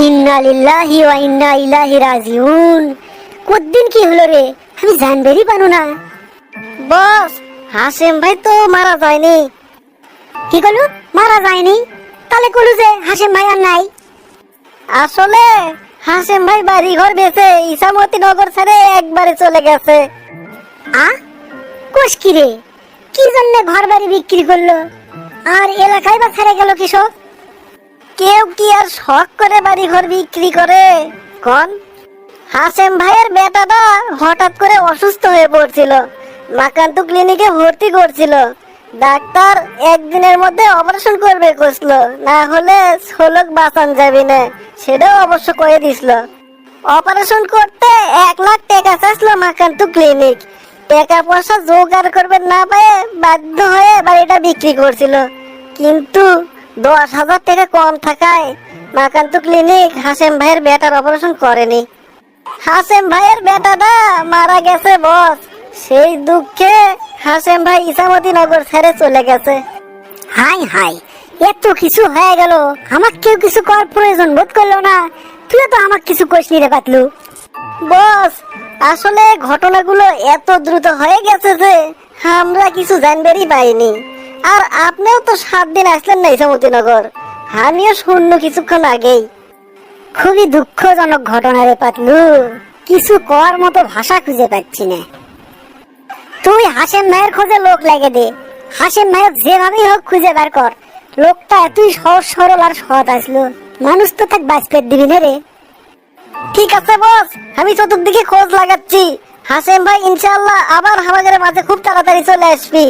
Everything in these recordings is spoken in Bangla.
ইন্না লিল্লাহি ওয়া ইন্না ইলাইহি রাজিউন। কতদিন কি হলো রে, আমি জানবেরই পারো না। বস, হাসেম ভাই তো মারা যায়নি। কি কলু? মারা যায়নি? তাহলে কলু যে হাসেম ভাই আর নাই। আসলে হাসেম ভাই বাড়ি ঘর বেচে ইসামতি নগর ছেড়ে একবারে চলে গেছে। আ কোষ কি রে, কি জন্য ঘর বাড়ি বিক্রি করলো আর এলাকায় বা ছেড়ে গেল কৃষক? কেউ কি আর শখ করে বাড়ি ঘর বিক্রি করে কোন? হাসেম ভাইয়ের বেটাটা হঠাৎ করে অসুস্থ হয়ে পড়ছিল, মাকান্তু ক্লিনিকে ভর্তি করছিল। ডাক্তার একদিনের মধ্যে অপারেশন করবে কইছিল, না হলে ছোলক বাঁচান যাবে না, সেটাও অবশ্য করে দিছিল। অপারেশন করতে 1 লাখ টাকা চাইছিল মাকান্তু ক্লিনিক। টাকা পয়সা জোগাড় করবে না পায়ে বাধ্য হয়ে বাড়িটা বিক্রি করছিল, কিন্তু 10,000 টাকা কম থাকায় মাকান্তু ক্লিনিক হাসেম ভাইয়ের বেটার অপারেশন করেনি। হাসেম ভাইয়ের বেটাটা মারা গেছে বস, সেই দুঃখে হাসেম ভাই ইসামতি নগর ছেড়ে চলে গেছে। হাই হাই, এত কিছু হয়ে গেল, আমাকে কেউ কিছু করার প্রয়োজন বোধ করলো না। তুই তো আমাকে কিছু কইসনি রে পাতলু। বস, আসলে ঘটনাগুলো এত দ্রুত হয়ে গেছে যে আমরা কিছু জানবারই পাইনি। আর আপনিও তো 7 দিন আসলেন না ইসামতি নগর, আমিও শূন্য কিছুক্ষণ আগেই। খুবই দুঃখজনক ঘটনা রে পাতলু, কিছু করার মতো ভাষা খুঁজে পাচ্ছি না। তুই হাসেম ভাইয়ের খোঁজে লোক লাগে দে, হাসেম ভাইয়ের যেভাবেই হোক খুঁজে বার কর। লোকটা এতই সহজ সরল আর সৎ আসলো, মানুষ তো তাকে বাঁচতে দিবি না রে। ঠিক আছে বস, আমি চতুর্দিকে খোঁজ লাগাচ্ছি। হাসেম ভাই ইনশাআল্লাহ আবার আমাদের মাঝে খুব তাড়াতাড়ি চলে আসবি।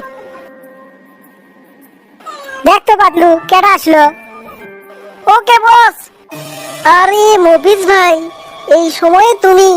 দেখ তো পাতলু কেডা আসলো। ওকে বস। আরে মফিজ ভাই, এই সময়ে তুমি?